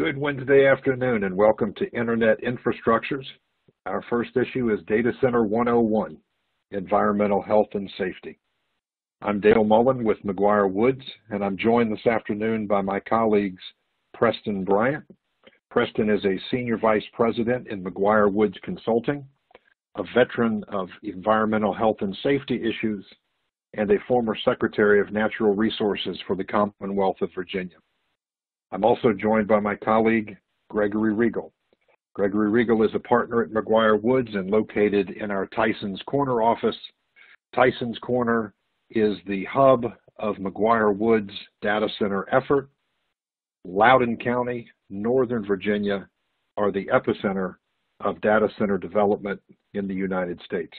Good Wednesday afternoon and welcome to Internet Infrastructures. Our first issue is Data Center 101, Environmental Health and Safety. I'm Dale Mullen with McGuireWoods, and I'm joined this afternoon by my colleagues Preston Bryant. Preston is a Senior Vice President in McGuireWoods Consulting, a veteran of environmental health and safety issues, and a former Secretary of Natural Resources for the Commonwealth of Virginia. I'm also joined by my colleague, Gregory Riegle. Gregory Riegle is a partner at McGuireWoods and located in our Tysons Corner office. Tysons Corner is the hub of McGuireWoods' data center effort. Loudoun County, Northern Virginia are the epicenter of data center development in the United States.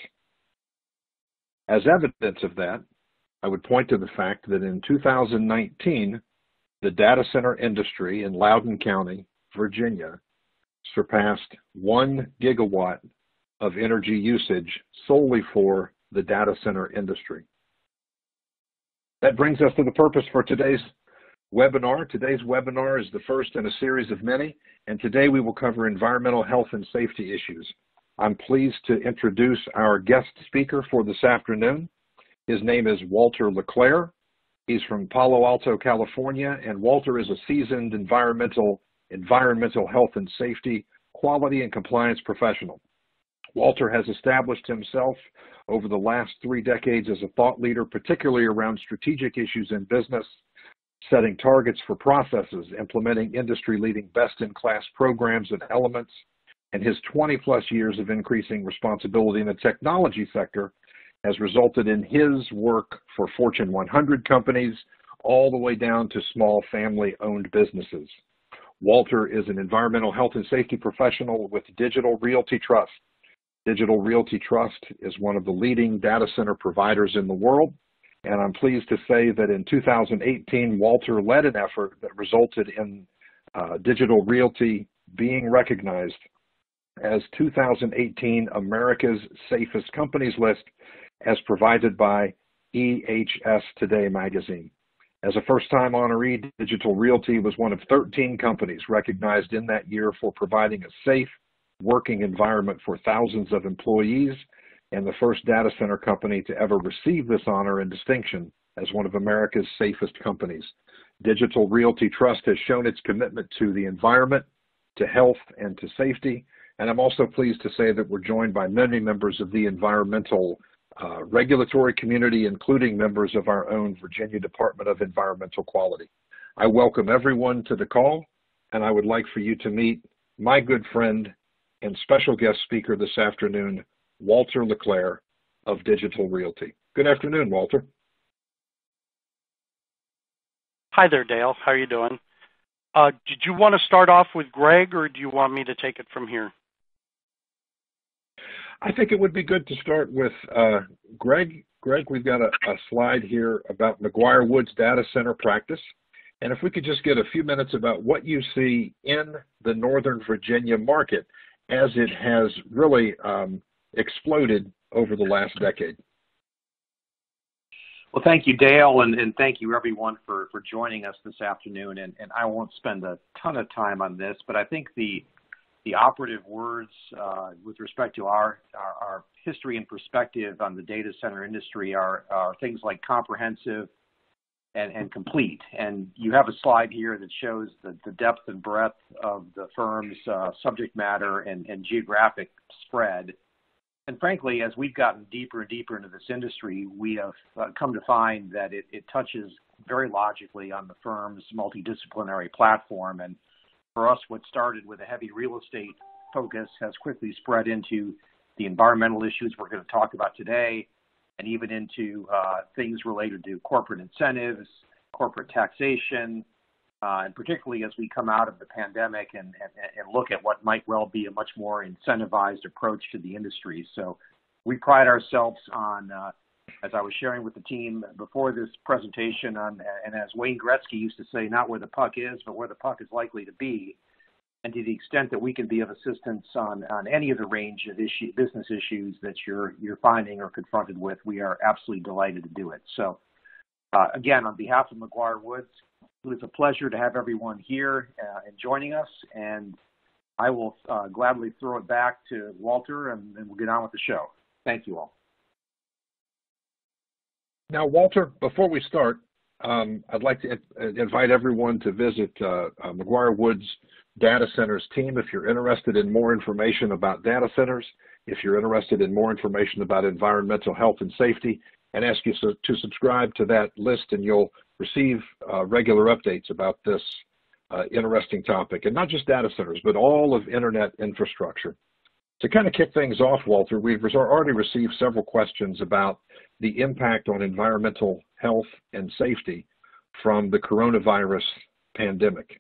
As evidence of that, I would point to the fact that in 2019, the data center industry in Loudoun County, Virginia, surpassed 1 gigawatt of energy usage solely for the data center industry. That brings us to the purpose for today's webinar. Today's webinar is the first in a series of many, and today we will cover environmental health and safety issues. I'm pleased to introduce our guest speaker for this afternoon. His name is Walter Leclerc. He's from Palo Alto, California, and Walter is a seasoned environmental health and safety, quality and compliance professional. Walter has established himself over the last 3 decades as a thought leader, particularly around strategic issues in business, setting targets for processes, implementing industry-leading best-in-class programs and elements, and his 20-plus years of increasing responsibility in the technology sector has resulted in his work for Fortune 100 companies all the way down to small family-owned businesses. Walter is an environmental health and safety professional with Digital Realty Trust. Digital Realty Trust is one of the leading data center providers in the world, and I'm pleased to say that in 2018, Walter led an effort that resulted in Digital Realty being recognized as 2018 America's Safest Companies list as provided by EHS Today magazine. As a first-time honoree, Digital Realty was one of 13 companies recognized in that year for providing a safe working environment for thousands of employees, and the first data center company to ever receive this honor and distinction as one of America's safest companies. Digital Realty Trust has shown its commitment to the environment, to health, and to safety, and I'm also pleased to say that we're joined by many members of the environmental regulatory community, including members of our own Virginia Department of Environmental Quality. I welcome everyone to the call, and I would like for you to meet my good friend and special guest speaker this afternoon, Walter Leclerc of Digital Realty. Good afternoon, Walter. Hi there, Dale. How are you doing? Did you want to start off with Greg, or do you want me to take it from here? I think it would be good to start with Greg. Greg, we've got a slide here about McGuireWoods data center practice. And if we could just get a few minutes about what you see in the Northern Virginia market as it has really exploded over the last decade. Well, thank you, Dale, and thank you, everyone, for joining us this afternoon. And I won't spend a ton of time on this, but I think the operative words with respect to our history and perspective on the data center industry are things like comprehensive and complete. And you have a slide here that shows the depth and breadth of the firm's subject matter and geographic spread. And frankly, as we've gotten deeper and deeper into this industry, we have come to find that it touches very logically on the firm's multidisciplinary platform. And for us, what started with a heavy real estate focus has quickly spread into the environmental issues we're going to talk about today, and even into things related to corporate incentives, corporate taxation, and particularly as we come out of the pandemic and look at what might well be a much more incentivized approach to the industry. So we pride ourselves on, as I was sharing with the team before this presentation, and as Wayne Gretzky used to say, not where the puck is, but where the puck is likely to be. And to the extent that we can be of assistance on any of the range of business issues that you're finding or confronted with, we are absolutely delighted to do it. So again, on behalf of McGuireWoods, It was a pleasure to have everyone here and joining us, and I will gladly throw it back to Walter, and we'll get on with the show. Thank you all. Now, Walter, before we start, I'd like to invite everyone to visit McGuireWoods Data Centers team if you're interested in more information about data centers, if you're interested in more information about environmental health and safety, and ask you to subscribe to that list, and you'll receive regular updates about this interesting topic, and not just data centers, but all of internet infrastructure. To kind of kick things off, Walter, we've already received several questions about the impact on environmental health and safety from the coronavirus pandemic.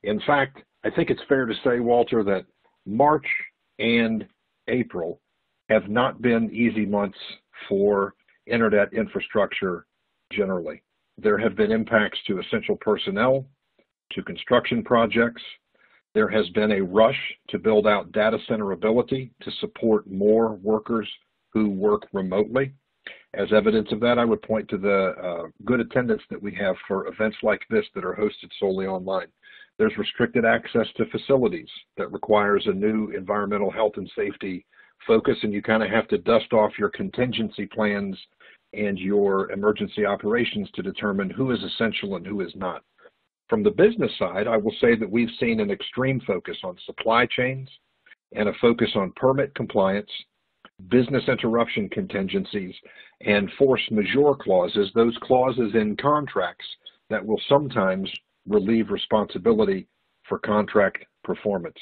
In fact, I think it's fair to say, Walter, that March and April have not been easy months for internet infrastructure generally. There have been impacts to essential personnel, to construction projects. There has been a rush to build out data center ability to support more workers who work remotely. As evidence of that, I would point to the good attendance that we have for events like this that are hosted solely online. There's restricted access to facilities that requires a new environmental health and safety focus, and you kind of have to dust off your contingency plans and your emergency operations to determine who is essential and who is not. From the business side, I will say that we've seen an extreme focus on supply chains and a focus on permit compliance, business interruption contingencies, and force majeure clauses, those clauses in contracts that will sometimes relieve responsibility for contract performance.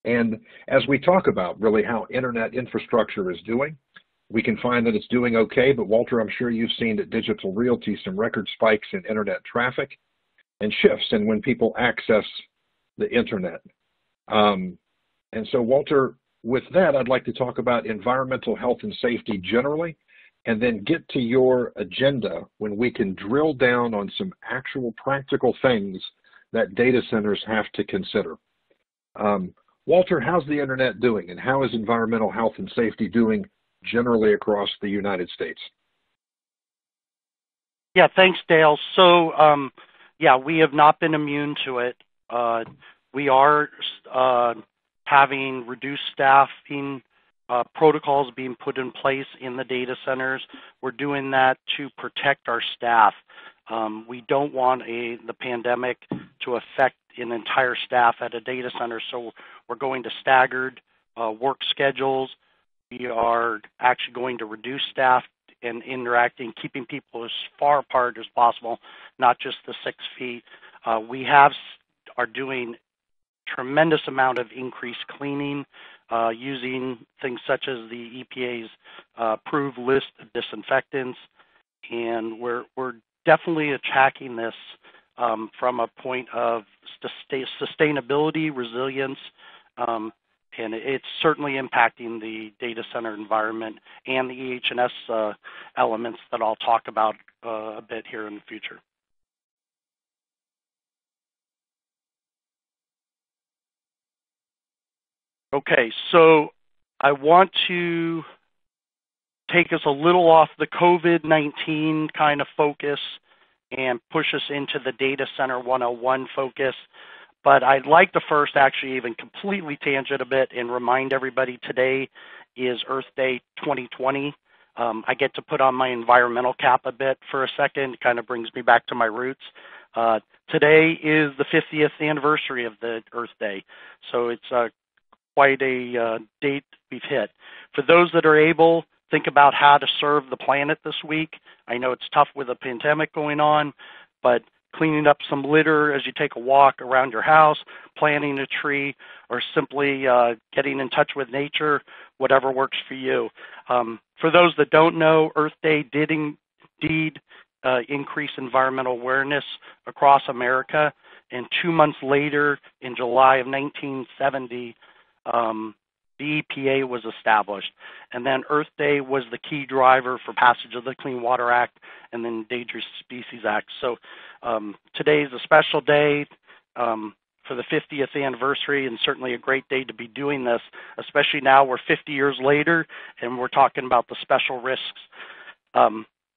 And as we talk about really how internet infrastructure is doing, we can find that it's doing okay, but Walter, I'm sure you've seen at Digital Realty some record spikes in internet traffic and shifts in when people access the internet. And so, Walter, with that, I'd like to talk about environmental health and safety generally, and then get to your agenda when we can drill down on some actual practical things that data centers have to consider. Walter, how's the internet doing, and how is environmental health and safety doing generally across the United States? Yeah, thanks, Dale. So, yeah, we have not been immune to it. We are having reduced staffing, protocols being put in place in the data centers. We're doing that to protect our staff. We don't want the pandemic to affect an entire staff at a data center, so we're going to staggered work schedules. We are actually going to reduce staff and interacting, keeping people as far apart as possible, not just the 6 feet. We are doing tremendous amount of increased cleaning using things such as the EPA's approved list of disinfectants, and we're definitely attacking this from a point of sustainability, resilience, and it's certainly impacting the data center environment and the EH&S elements that I'll talk about a bit here in the future. Okay, so I want to take us a little off the COVID-19 kind of focus and push us into the Data Center 101 focus. But I'd like to first actually even completely tangent a bit and remind everybody today is Earth Day 2020. I get to put on my environmental cap a bit for a second. It kind of brings me back to my roots. Today is the 50th anniversary of the Earth Day, so it's quite a date we've hit. For those that are able, think about how to serve the planet this week. I know it's tough with a pandemic going on, but cleaning up some litter as you take a walk around your house, planting a tree, or simply getting in touch with nature, whatever works for you. For those that don't know, Earth Day did indeed increase environmental awareness across America, and 2 months later, in July of 1970, the EPA was established. And then Earth Day was the key driver for passage of the Clean Water Act and then Endangered Species Act. So today is a special day for the 50th anniversary, and certainly a great day to be doing this, especially now we're 50 years later and we're talking about the special risks.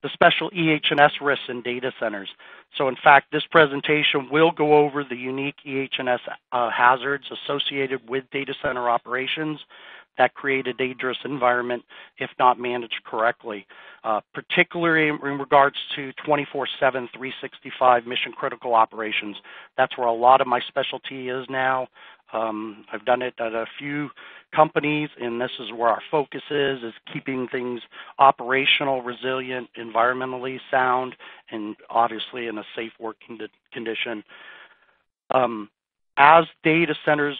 the special EH&S risks in data centers. So in fact, this presentation will go over the unique EH&S hazards associated with data center operations that create a dangerous environment if not managed correctly, particularly in regards to 24/7, 365 mission-critical operations. That's where a lot of my specialty is now. I've done it at a few companies, and this is where our focus is keeping things operational, resilient, environmentally sound, and obviously in a safe working condition. As data centers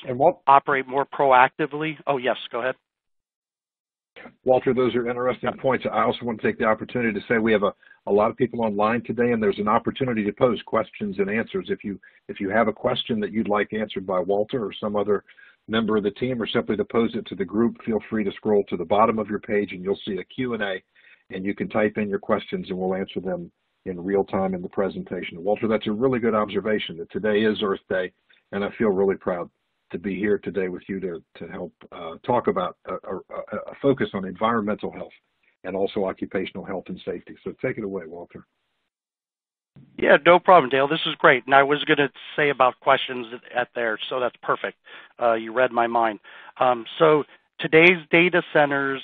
operate more proactively, oh yes, go ahead. Walter, those are interesting points. I also want to take the opportunity to say we have a lot of people online today, and there's an opportunity to pose questions and answers. If you have a question that you'd like answered by Walter or some other member of the team, or simply to pose it to the group, feel free to scroll to the bottom of your page and you'll see a Q&A, and you can type in your questions and we'll answer them in real time in the presentation. Walter, that's a really good observation that today is Earth Day, and I feel really proud to be here today with you to help talk about a focus on environmental health and also occupational health and safety. So take it away, Walter. Yeah, no problem, Dale. This is great. And I was going to say about questions at there, so that's perfect. You read my mind. So today's data centers,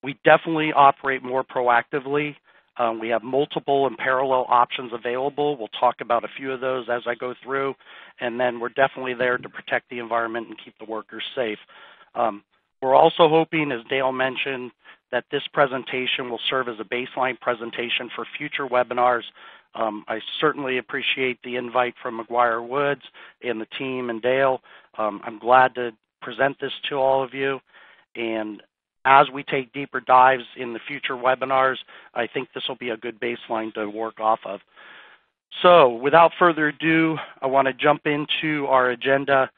we definitely operate more proactively. We have multiple and parallel options available. We'll talk about a few of those as I go through. And then we're definitely there to protect the environment and keep the workers safe. We're also hoping, as Dale mentioned, that this presentation will serve as a baseline presentation for future webinars. I certainly appreciate the invite from McGuireWoods and the team and Dale. I'm glad to present this to all of you. And as we take deeper dives in the future webinars, I think this will be a good baseline to work off of. So without further ado, I want to jump into our agenda.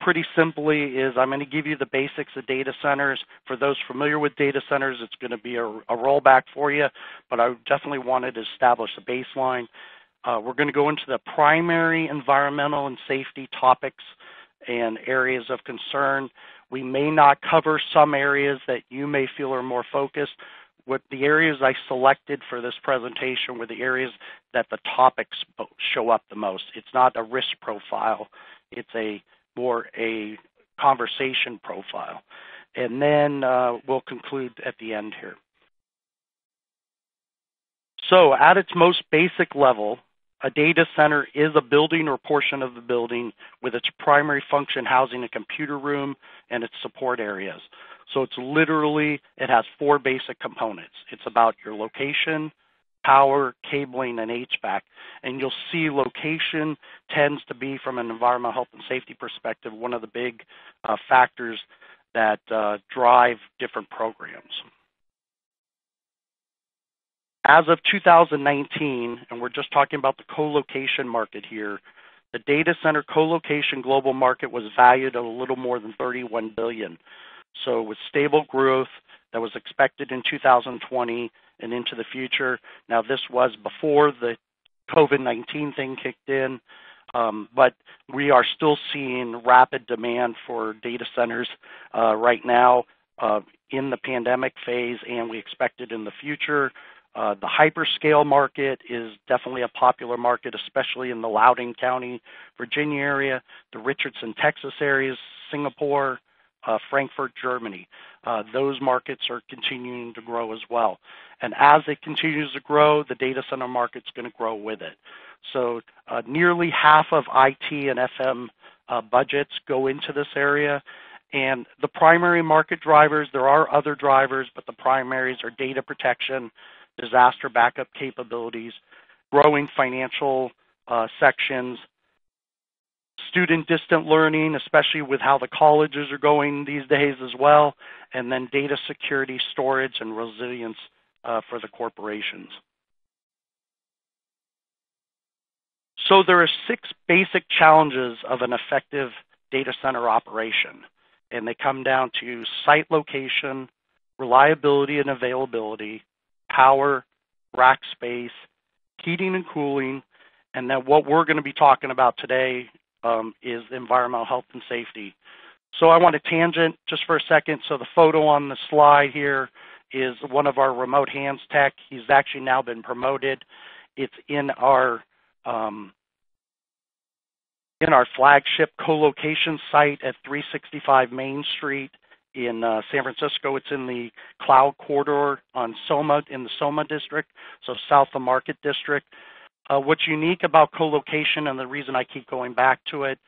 Pretty simply is I'm going to give you the basics of data centers. For those familiar with data centers, it's going to be a rollback for you, but I definitely wanted to establish a baseline. We're going to go into the primary environmental and safety topics and areas of concern. We may not cover some areas that you may feel are more focused. What the areas I selected for this presentation were the areas that the topics show up the most. It's not a risk profile. It's more a conversation profile. And then we'll conclude at the end here. So at its most basic level, a data center is a building or portion of the building with its primary function housing a computer room and its support areas. So it's literally, it has four basic components. It's about your location, power, cabling, and HVAC. And you'll see location tends to be, from an environmental health and safety perspective, one of the big factors that drive different programs. As of 2019, and we're just talking about the co-location market here, the data center co-location global market was valued at a little more than $31 billion. So with stable growth that was expected in 2020 and into the future. Now this was before the COVID-19 thing kicked in, but we are still seeing rapid demand for data centers right now in the pandemic phase, and we expect it in the future. The hyperscale market is definitely a popular market, especially in the Loudoun County, Virginia area, the Richardson, Texas areas, Singapore, Frankfurt, Germany. Those markets are continuing to grow as well. And as it continues to grow, the data center market's going to grow with it. So nearly half of IT and FM budgets go into this area. And the primary market drivers, there are other drivers, but the primaries are data protection, disaster backup capabilities, growing financial sections, student distant learning, especially with how the colleges are going these days as well, and then data security, storage, and resilience for the corporations. So there are 6 basic challenges of an effective data center operation, and they come down to site location, reliability and availability, power, rack space, heating and cooling, and then what we're going to be talking about today is environmental health and safety. So I want to tangent just for a second. So the photo on the slide here is one of our remote hands tech. He's actually now been promoted. It's in our flagship co-location site at 365 Main Street in San Francisco. It's in the Cloud Corridor on Soma, in the Soma district, so south of Market District. What's unique about co-location, and the reason I keep going back to it,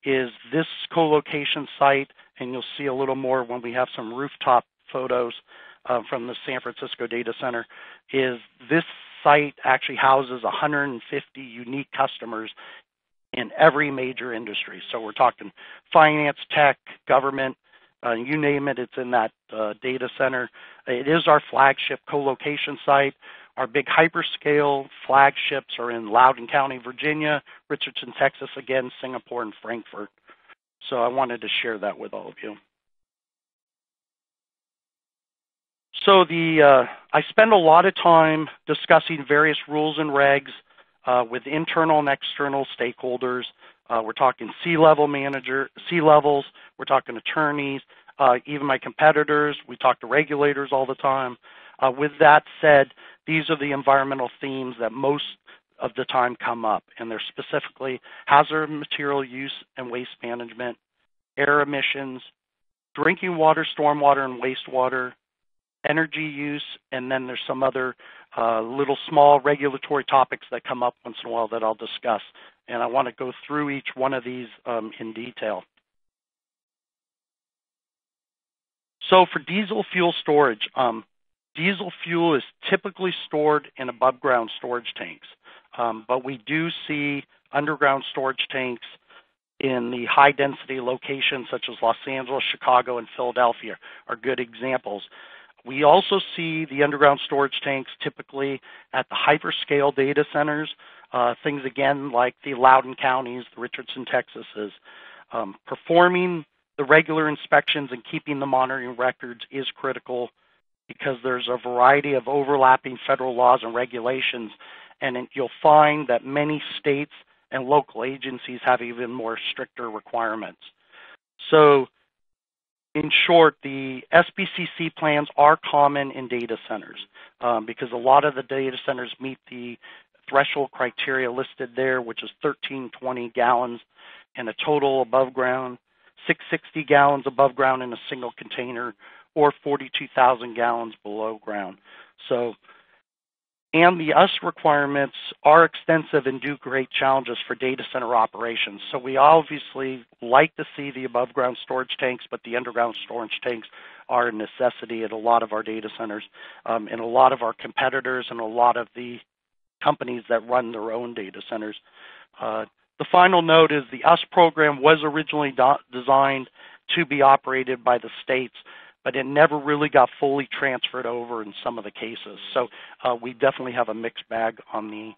is this co-location site, and you'll see a little more when we have some rooftop photos from the San Francisco data center, is this site actually houses 150 unique customers in every major industry. So we're talking finance, tech, government, you name it, it's in that data center. It is our flagship co-location site. Our big hyperscale flagships are in Loudoun County, Virginia, Richardson, Texas, again, Singapore, and Frankfurt. So I wanted to share that with all of you. So I spend a lot of time discussing various rules and regs with internal and external stakeholders. We're talking C-levels, we're talking attorneys, even my competitors. We talk to regulators all the time. With that said, these are the environmental themes that most of the time come up, and they're specifically hazardous material use and waste management, air emissions, drinking water, stormwater, and wastewater, energy use, and then there's some other little small regulatory topics that come up once in a while that I'll discuss. And I want to go through each one of these in detail. So for diesel fuel storage, diesel fuel is typically stored in above ground storage tanks, but we do see underground storage tanks in the high density locations such as Los Angeles, Chicago, and Philadelphia are good examples. We also see the underground storage tanks typically at the hyperscale data centers, things again like the Loudoun counties, the Richardson, Texases. Performing the regular inspections and keeping the monitoring records is critical because there's a variety of overlapping federal laws and regulations, and you'll find that many states and local agencies have even more stricter requirements. So in short, the SBCC plans are common in data centers because a lot of the data centers meet the threshold criteria listed there, which is 1320 gallons and a total above ground, 660 gallons above ground in a single container, or 42,000 gallons below ground. So, and the US requirements are extensive and do create challenges for data center operations. So we obviously like to see the above ground storage tanks, but the underground storage tanks are a necessity at a lot of our data centers and a lot of our competitors and a lot of the companies that run their own data centers. The final note is the US program was originally designed to be operated by the states, but it never really got fully transferred over in some of the cases. So we definitely have a mixed bag on the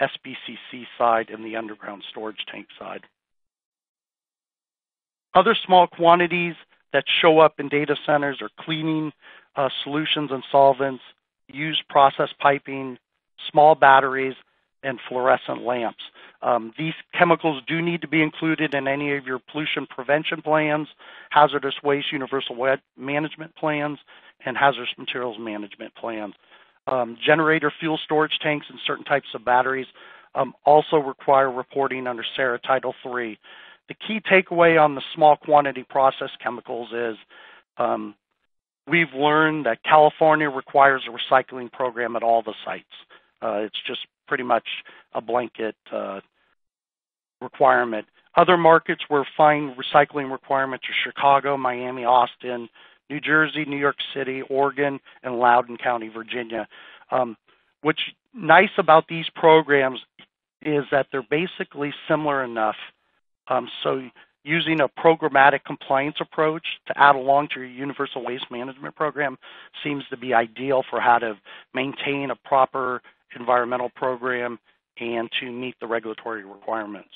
SBCC side and the underground storage tank side. Other small quantities that show up in data centers are cleaning solutions and solvents, used process piping, small batteries, and fluorescent lamps. These chemicals do need to be included in any of your pollution prevention plans, hazardous waste universal management plans, and hazardous materials management plans. Generator fuel storage tanks and certain types of batteries also require reporting under SARA Title III. The key takeaway on the small quantity process chemicals is we've learned that California requires a recycling program at all the sites. It's just pretty much a blanket requirement. Other markets where fine recycling requirements are Chicago, Miami, Austin, New Jersey, New York City, Oregon, and Loudoun County, Virginia. What's nice about these programs is that they're basically similar enough. So using a programmatic compliance approach to add along to your universal waste management program seems to be ideal for how to maintain a proper environmental program and to meet the regulatory requirements.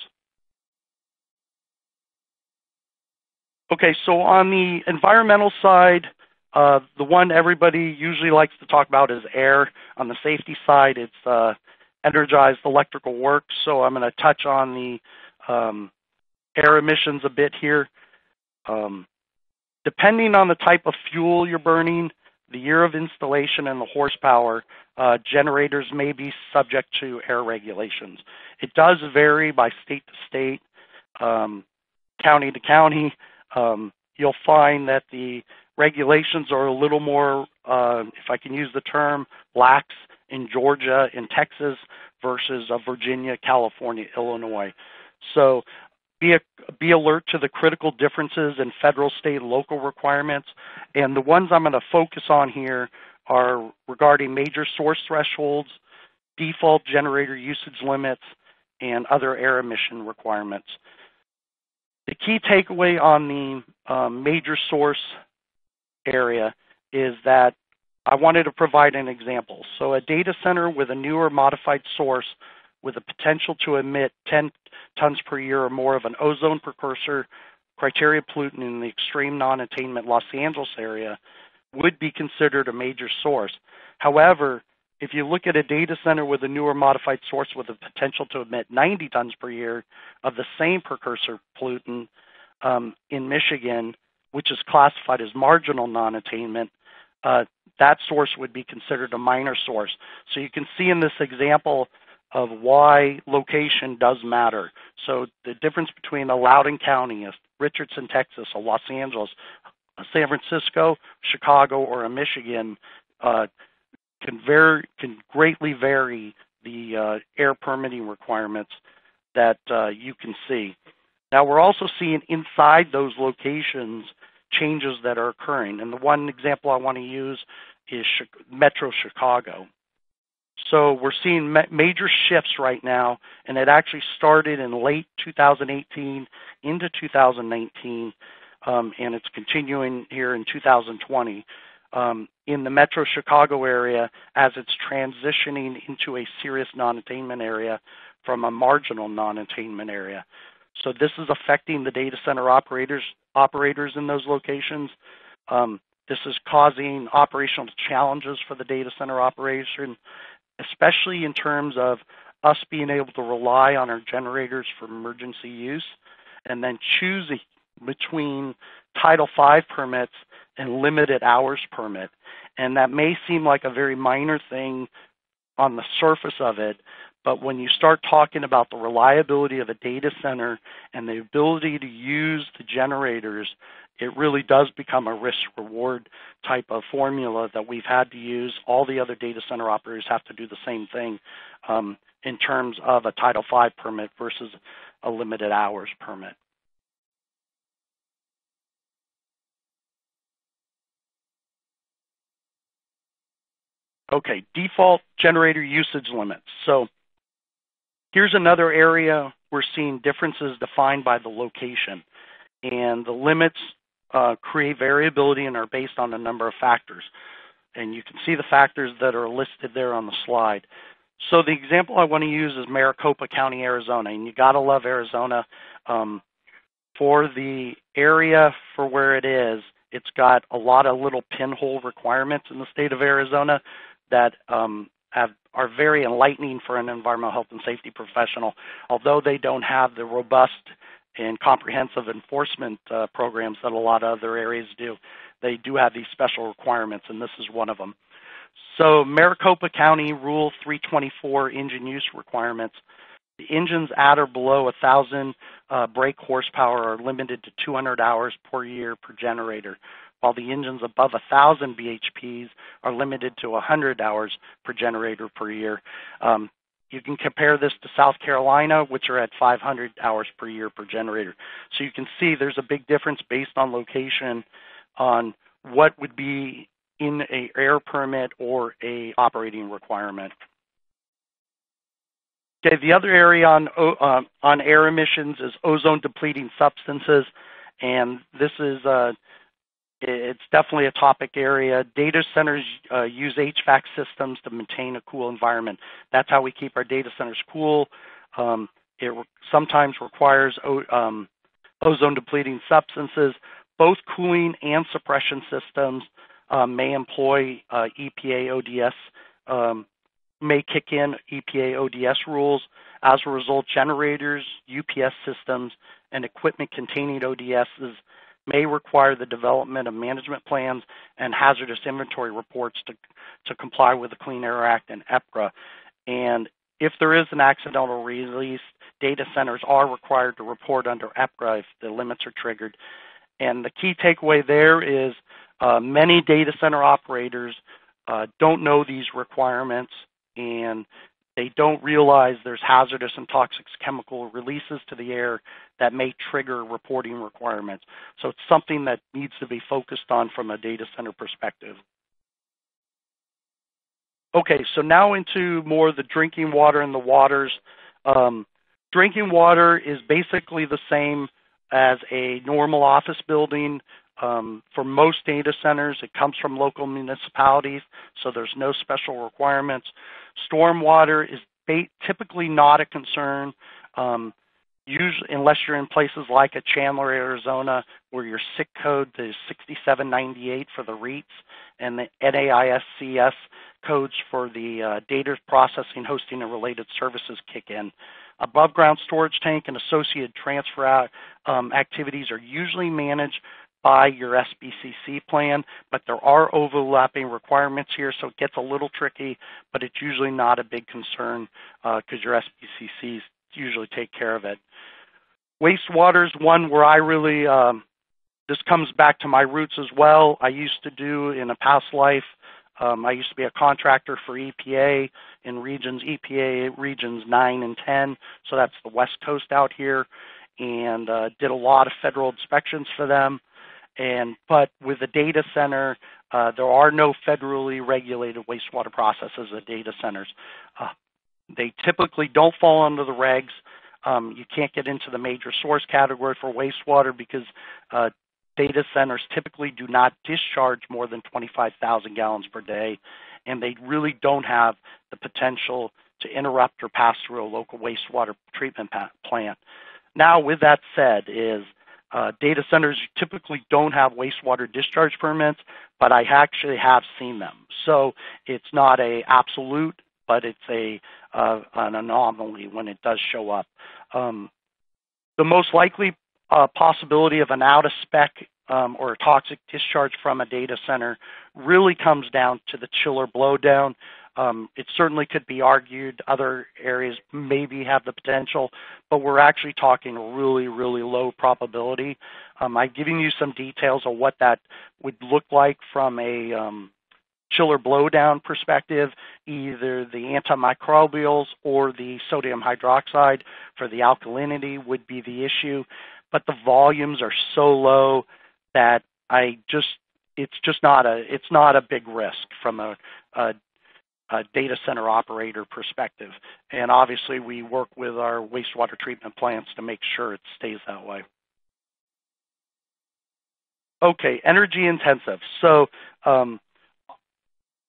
Okay, so on the environmental side, the one everybody usually likes to talk about is air. On the safety side, it's energized electrical work. So I'm going to touch on the air emissions a bit here. Depending on the type of fuel you're burning, the year of installation and the horsepower, generators may be subject to air regulations. It does vary by state to state, county to county. You'll find that the regulations are a little more, if I can use the term, lax in Georgia and Texas versus Virginia, California, Illinois. So be alert to the critical differences in federal, state, and local requirements. And the ones I'm going to focus on here are regarding major source thresholds, default generator usage limits, and other air emission requirements. The key takeaway on the major source area is that I wanted to provide an example. So a data center with a newer modified source with a potential to emit 10 tons per year or more of an ozone precursor criteria pollutant in the extreme non-attainment Los Angeles area would be considered a major source. However, if you look at a data center with a newer modified source with a potential to emit 90 tons per year of the same precursor pollutant in Michigan, which is classified as marginal non-attainment, that source would be considered a minor source. So you can see in this example of why location does matter. So the difference between a Loudoun County, a Richardson, Texas, a Los Angeles, a San Francisco, Chicago, or a Michigan can greatly vary the air permitting requirements that you can see. Now we're also seeing inside those locations changes that are occurring. And the one example I want to use is Metro Chicago. So we're seeing major shifts right now, and it actually started in late 2018 into 2019, and it's continuing here in 2020 in the Metro Chicago area as it's transitioning into a serious non-attainment area from a marginal non-attainment area. So this is affecting the data center operators in those locations. This is causing operational challenges for the data center operation, especially in terms of us being able to rely on our generators for emergency use and then choosing between Title V permits and limited hours permit. And that may seem like a very minor thing on the surface of it, but when you start talking about the reliability of a data center and the ability to use the generators, it really does become a risk-reward type of formula that we've had to use. All the other data center operators have to do the same thing in terms of a Title V permit versus a limited hours permit. Okay, default generator usage limits. So here's another area we're seeing differences defined by the location. And the limits create variability and are based on a number of factors. And you can see the factors that are listed there on the slide. So the example I want to use is Maricopa County, Arizona. And you got to love Arizona. For the area for where it is, it's got a lot of little pinhole requirements in the state of Arizona that are very enlightening for an environmental health and safety professional, although they don't have the robust and comprehensive enforcement programs that a lot of other areas do. They do have these special requirements, and this is one of them. So Maricopa County Rule 324 engine use requirements. The engines at or below 1,000 brake horsepower are limited to 200 hours per year per generator, while the engines above 1,000 BHPs are limited to 100 hours per generator per year. You can compare this to South Carolina, which are at 500 hours per year per generator. So you can see there's a big difference based on location on what would be in an air permit or a operating requirement. Okay, the other area on air emissions is ozone depleting substances, and this is it's definitely a topic area. Data centers use HVAC systems to maintain a cool environment. That's how we keep our data centers cool. It sometimes requires ozone depleting substances. Both cooling and suppression systems may employ EPA ODS, may kick in EPA ODS rules. As a result, generators, UPS systems, and equipment containing ODSs may require the development of management plans and hazardous inventory reports to comply with the Clean Air Act and EPRA. And if there is an accidental release, data centers are required to report under EPRA if the limits are triggered. And the key takeaway there is many data center operators don't know these requirements, and they don't realize there's hazardous and toxic chemical releases to the air that may trigger reporting requirements. So it's something that needs to be focused on from a data center perspective. Okay, so now into more of the drinking water and the waters. Drinking water is basically the same as a normal office building. For most data centers, it comes from local municipalities, so there's no special requirements. Stormwater is typically not a concern, usually unless you're in places like a Chandler, Arizona, where your SIC code is 6798 for the REITs and the NAISCS codes for the data processing, hosting, and related services kick in. Above ground storage tank and associated transfer activities are usually managed by your SBCC plan, but there are overlapping requirements here, so it gets a little tricky, but it's usually not a big concern because your SBCCs usually take care of it. Wastewater is one where I really, this comes back to my roots as well. I used to do in a past life, I used to be a contractor for EPA in EPA regions 9 and 10, so that's the West Coast out here, and did a lot of federal inspections for them. But with a data center, there are no federally regulated wastewater processes at data centers. They typically don't fall under the regs. You can't get into the major source category for wastewater because data centers typically do not discharge more than 25,000 gallons per day, and they really don't have the potential to interrupt or pass through a local wastewater treatment plant. Now, with that said, data centers typically don't have wastewater discharge permits, but I actually have seen them. So it's not an absolute, but it's an anomaly when it does show up. The most likely possibility of an out-of-spec or a toxic discharge from a data center really comes down to the chiller blowdown. It certainly could be argued other areas maybe have the potential, but we're actually talking a really, really low probability. I'm giving you some details of what that would look like from a chiller blowdown perspective, either the antimicrobials or the sodium hydroxide for the alkalinity would be the issue, but the volumes are so low that it's not a big risk from a data center operator perspective. And obviously we work with our wastewater treatment plants to make sure it stays that way. Okay, energy intensive. So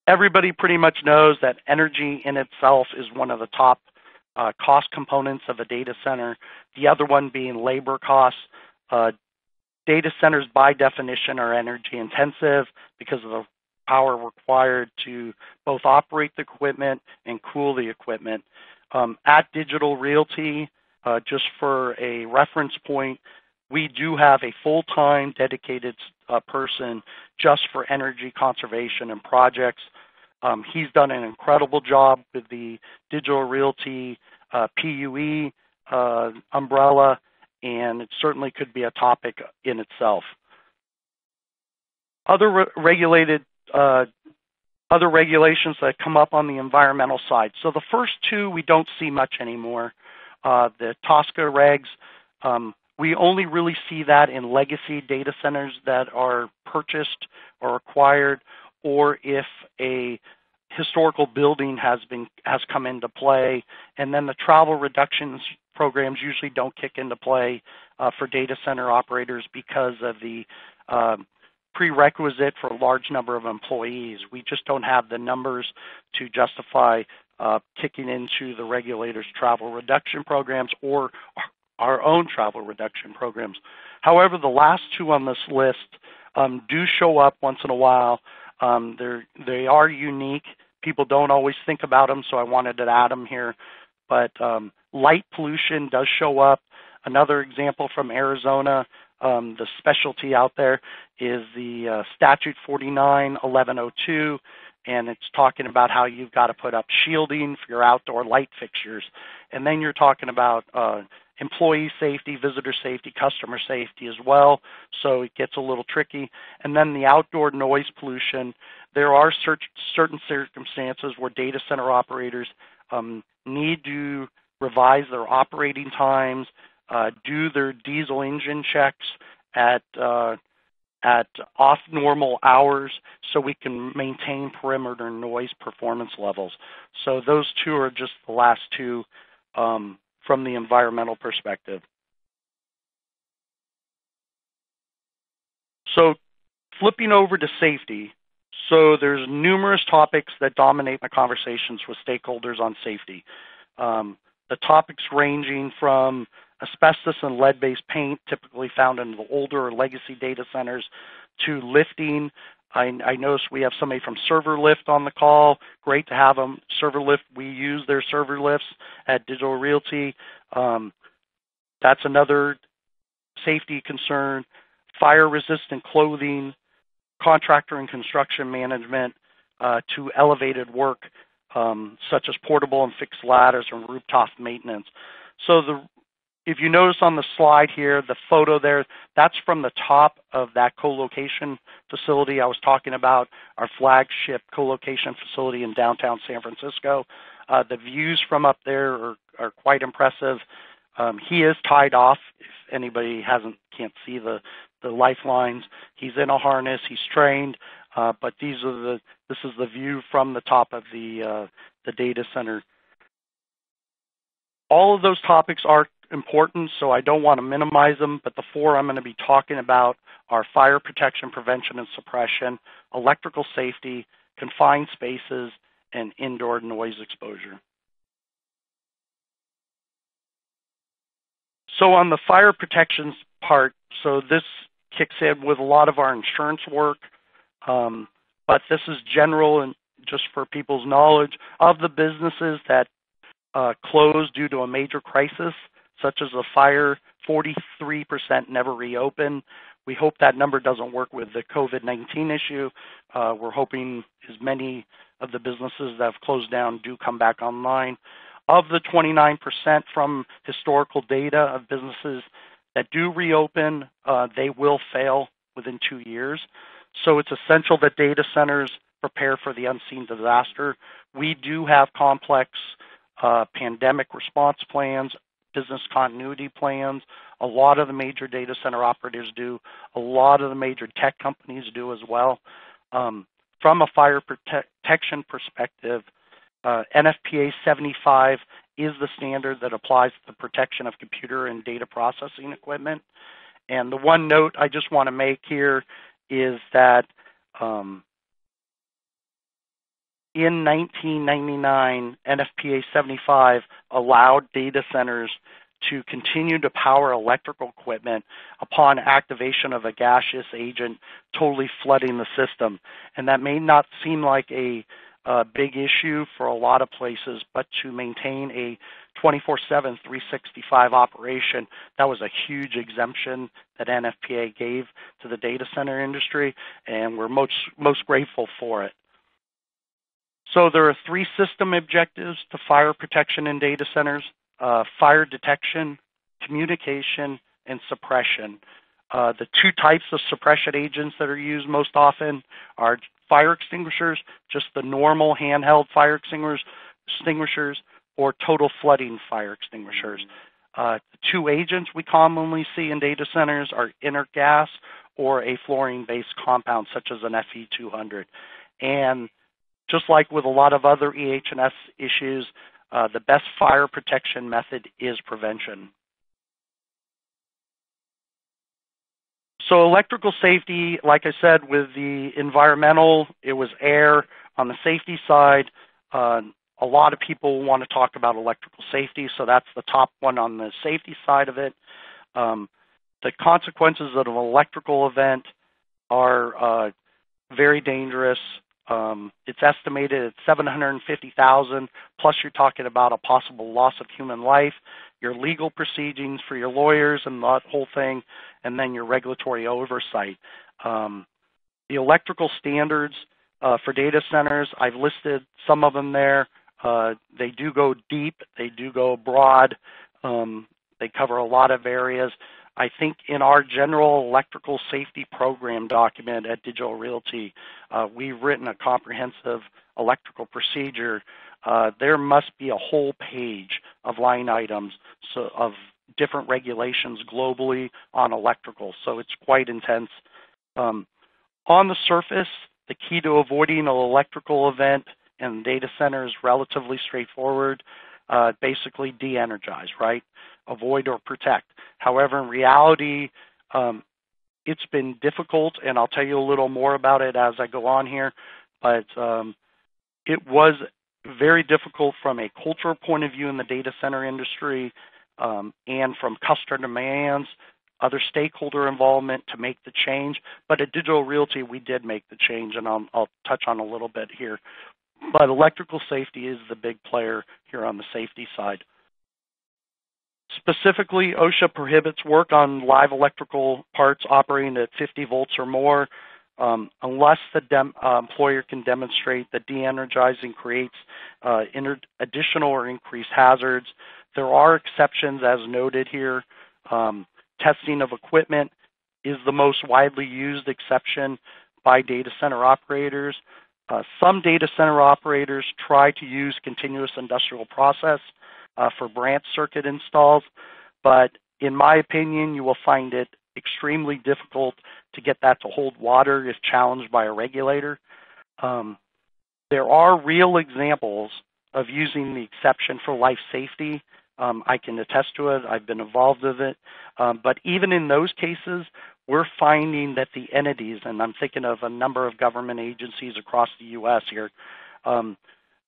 everybody pretty much knows that energy in itself is one of the top cost components of a data center. The other one being labor costs. Data centers by definition are energy intensive because of the power required to both operate the equipment and cool the equipment. At Digital Realty, just for a reference point, we do have a full-time dedicated person just for energy conservation and projects. He's done an incredible job with the Digital Realty PUE umbrella, and it certainly could be a topic in itself. Other regulations that come up on the environmental side. So the first two we don't see much anymore. The TSCA regs, we only really see that in legacy data centers that are purchased or acquired, or if a historical building has come into play, and then the travel reductions programs usually don't kick into play for data center operators because of the prerequisite for a large number of employees. We just don't have the numbers to justify kicking into the regulators' travel reduction programs or our own travel reduction programs. However, the last two on this list do show up once in a while. They are unique. People don't always think about them, so I wanted to add them here. But light pollution does show up. Another example from Arizona, The specialty out there is the Statute 49-1102, and it's talking about how you've got to put up shielding for your outdoor light fixtures. And then you're talking about employee safety, visitor safety, customer safety as well, so it gets a little tricky. And then the outdoor noise pollution, there are certain circumstances where data center operators need to revise their operating times, do their diesel engine checks at off normal hours so we can maintain perimeter noise performance levels. So those two are just the last two from the environmental perspective. So flipping over to safety, so there's numerous topics that dominate my conversations with stakeholders on safety. The topics ranging from asbestos and lead-based paint, typically found in the older or legacy data centers, to lifting. I noticed we have somebody from Server Lift on the call. Great to have them. Server Lift, we use their server lifts at Digital Realty. That's another safety concern. Fire-resistant clothing, contractor and construction management to elevated work, such as portable and fixed ladders and rooftop maintenance. So if you notice on the slide here, the photo there, that's from the top of that co-location facility I was talking about, our flagship co-location facility in downtown San Francisco. The views from up there are quite impressive. He is tied off. If anybody can't see the lifelines, he's in a harness. He's trained, but this is the view from the top of the data center. All of those topics are important, so I don't want to minimize them, but the four I'm going to be talking about are fire protection, prevention, and suppression, electrical safety, confined spaces, and indoor noise exposure. So on the fire protections part, so this kicks in with a lot of our insurance work, but this is general and just for people's knowledge of the businesses that closed due to a major crisis, such as a fire, 43% never reopen. We hope that number doesn't work with the COVID-19 issue. We're hoping as many of the businesses that have closed down do come back online. Of the 29% from historical data of businesses that do reopen, they will fail within 2 years. So it's essential that data centers prepare for the unseen disaster. We do have complex pandemic response plans, business continuity plans. A lot of the major data center operators do. A lot of the major tech companies do as well. From a fire protection perspective, NFPA 75 is the standard that applies to the protection of computer and data processing equipment. And the one note I just want to make here is that in 1999, NFPA 75 allowed data centers to continue to power electrical equipment upon activation of a gaseous agent totally flooding the system. And that may not seem like a big issue for a lot of places, but to maintain a 24/7, 365 operation, that was a huge exemption that NFPA gave to the data center industry, and we're most grateful for it. So there are 3 system objectives to fire protection in data centers: fire detection, communication, and suppression. The 2 types of suppression agents that are used most often are fire extinguishers, just the normal handheld fire extinguishers, or total flooding fire extinguishers. The 2 agents we commonly see in data centers are inert gas or a fluorine-based compound such as an Fe200. And just like with a lot of other EH&S issues, the best fire protection method is prevention. So electrical safety, like I said, with the environmental, it was air. On the safety side, a lot of people want to talk about electrical safety, so that's the top one on the safety side of it. The consequences of an electrical event are very dangerous. It's estimated at 750,000, plus you're talking about a possible loss of human life, your legal proceedings for your lawyers and that whole thing, and then your regulatory oversight. The electrical standards for data centers, I've listed some of them there. They do go deep, they do go broad, they cover a lot of areas. I think in our general electrical safety program document at Digital Realty, we've written a comprehensive electrical procedure. There must be a whole page of line items of different regulations globally on electrical, so it's quite intense. On the surface, the key to avoiding an electrical event in data center is relatively straightforward. Basically de-energize, right? Avoid or protect. However, in reality, it's been difficult, and I'll tell you a little more about it as I go on here, but it was very difficult from a cultural point of view in the data center industry and from customer demands, other stakeholder involvement to make the change. But at Digital Realty, we did make the change, and I'll touch on a little bit here. But electrical safety is the big player here on the safety side. Specifically, OSHA prohibits work on live electrical parts operating at 50 volts or more unless the employer can demonstrate that de-energizing creates additional or increased hazards. There are exceptions as noted here. Testing of equipment is the most widely used exception by data center operators. Some data center operators try to use continuous industrial process for branch circuit installs, but in my opinion, you will find it extremely difficult to get that to hold water if challenged by a regulator. There are real examples of using the exception for life safety. I can attest to it. I've been involved with it. But even in those cases, we're finding that the entities, and I'm thinking of a number of government agencies across the U.S. here,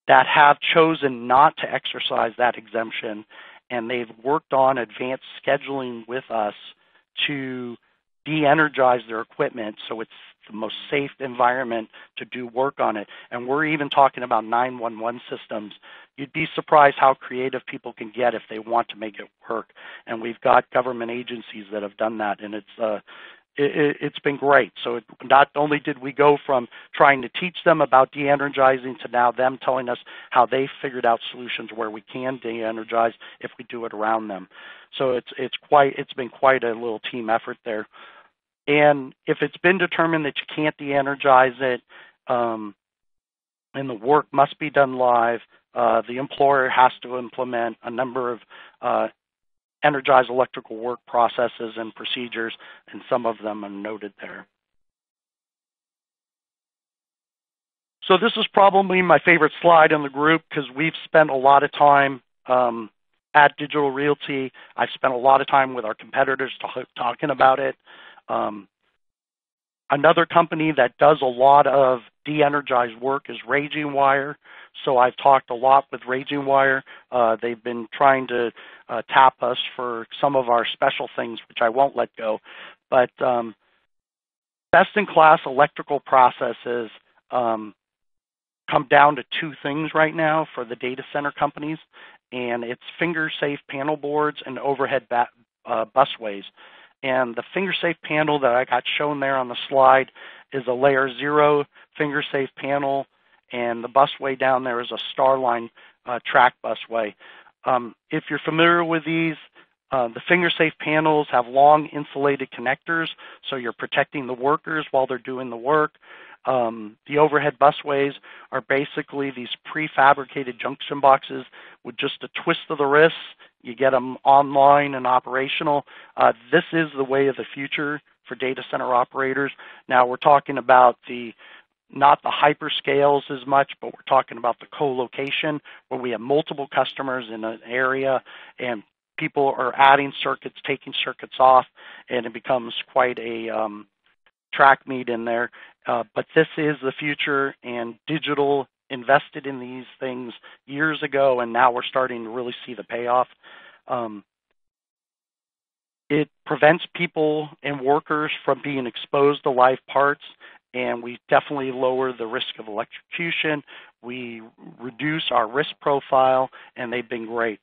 that have chosen not to exercise that exemption, and they've worked on advanced scheduling with us to de-energize their equipment so it's the most safe environment to do work on it. And we're even talking about 911 systems. You'd be surprised how creative people can get if they want to make it work. And we've got government agencies that have done that, and it's been great. So not only did we go from trying to teach them about de-energizing to now them telling us how they figured out solutions where we can de-energize if we do it around them. So it's been quite a little team effort there. And if it's been determined that you can't de-energize it and the work must be done live, the employer has to implement a number of energized electrical work processes and procedures, and some of them are noted there. So this is probably my favorite slide in the group because we've spent a lot of time at Digital Realty. I've spent a lot of time with our competitors talking about it. Another company that does a lot of de-energized work is RagingWire. So I've talked a lot with RagingWire. They've been trying to tap us for some of our special things, which I won't let go. But best-in-class electrical processes come down to two things right now for the data center companies, and it's finger-safe panel boards and overhead busways. And the finger-safe panel that I got shown there on the slide is a layer 0 finger-safe panel, and the busway down there is a Starline track busway. If you're familiar with these, the finger-safe panels have long insulated connectors, so you're protecting the workers while they're doing the work. The overhead busways are basically these prefabricated junction boxes with just a twist of the wrist. You get them online and operational. This is the way of the future for data center operators. Now we're talking about not the hyperscales as much, but we're talking about the co-location where we have multiple customers in an area and people are adding circuits, taking circuits off, and it becomes quite a track meet in there. But this is the future, and Digital invested in these things years ago, and now we're starting to really see the payoff. It prevents people and workers from being exposed to live parts, and we definitely lower the risk of electrocution. We reduce our risk profile, and they've been great.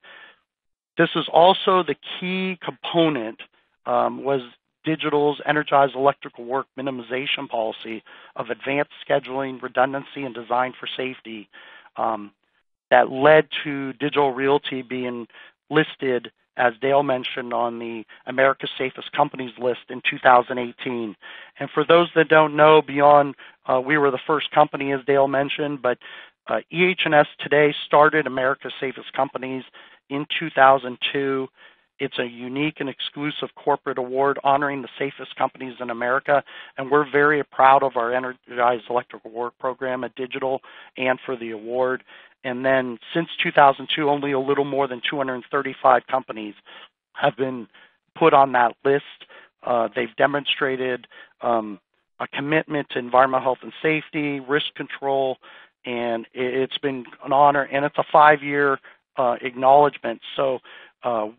This is also the key component was Digital's energized electrical work minimization policy of advanced scheduling, redundancy, and design for safety that led to Digital Realty being listed, as Dale mentioned, on the America's Safest Companies list in 2018. And for those that don't know, beyond we were the first company, as Dale mentioned, but EH&S today started America's Safest Companies in 2002. It's a unique and exclusive corporate award honoring the safest companies in America, and we're very proud of our energized electrical work program at Digital and for the award. And then since 2002, only a little more than 235 companies have been put on that list. They've demonstrated a commitment to environmental health and safety, risk control, and it's been an honor, and it's a 5-year acknowledgement. So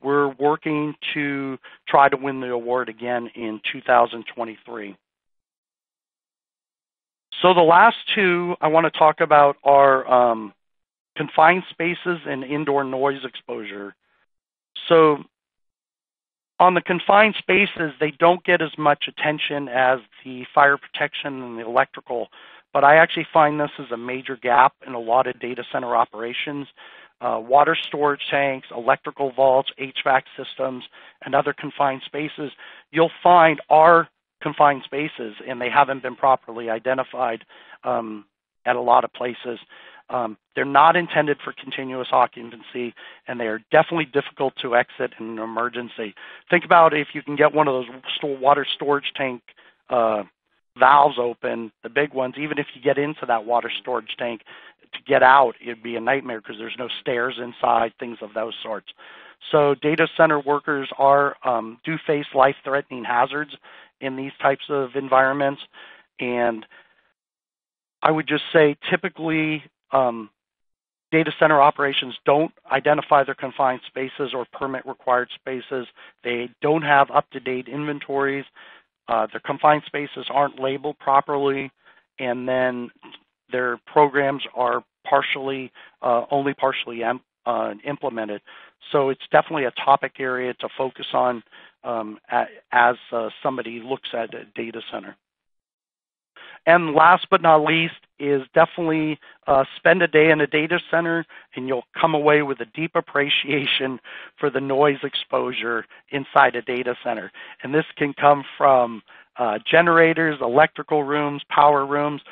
we're working to try to win the award again in 2023. So the last two I want to talk about are confined spaces and indoor noise exposure. So on the confined spaces, they don't get as much attention as the fire protection and the electrical, but I actually find this as a major gap in a lot of data center operations. Water storage tanks, electrical vaults, HVAC systems, and other confined spaces, you'll find are confined spaces, and they haven't been properly identified at a lot of places. They're not intended for continuous occupancy, and they are definitely difficult to exit in an emergency. Think about if you can get one of those water storage tank valves open, the big ones, even if you get into that water storage tank, to get out, it'd be a nightmare because there's no stairs inside, things of those sorts. So data center workers do face life-threatening hazards in these types of environments, and I would just say typically data center operations don't identify their confined spaces or permit-required spaces. They don't have up-to-date inventories. Their confined spaces aren't labeled properly, and then their programs are only partially implemented. So it's definitely a topic area to focus on as somebody looks at a data center. And last but not least is definitely spend a day in a data center, and you'll come away with a deep appreciation for the noise exposure inside a data center. And this can come from generators, electrical rooms, power rooms.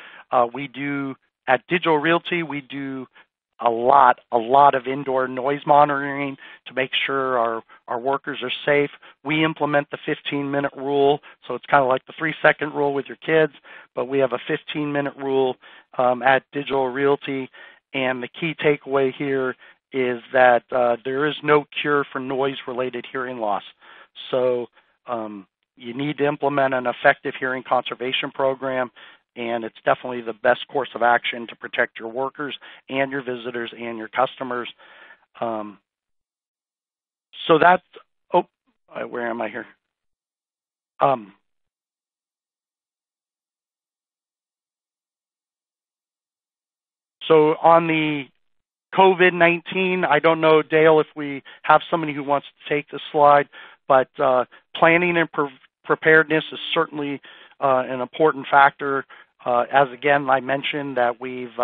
At Digital Realty, we do a lot of indoor noise monitoring to make sure our workers are safe. We implement the 15-minute rule, so it's kind of like the 3-second rule with your kids, but we have a 15-minute rule at Digital Realty, and the key takeaway here is that there is no cure for noise-related hearing loss. So you need to implement an effective hearing conservation program, and it's definitely the best course of action to protect your workers and your visitors and your customers. So that's, where am I here? So on the COVID-19, I don't know, Dale, if we have somebody who wants to take this slide, but planning and preparedness is certainly an important factor. As again, I mentioned that we've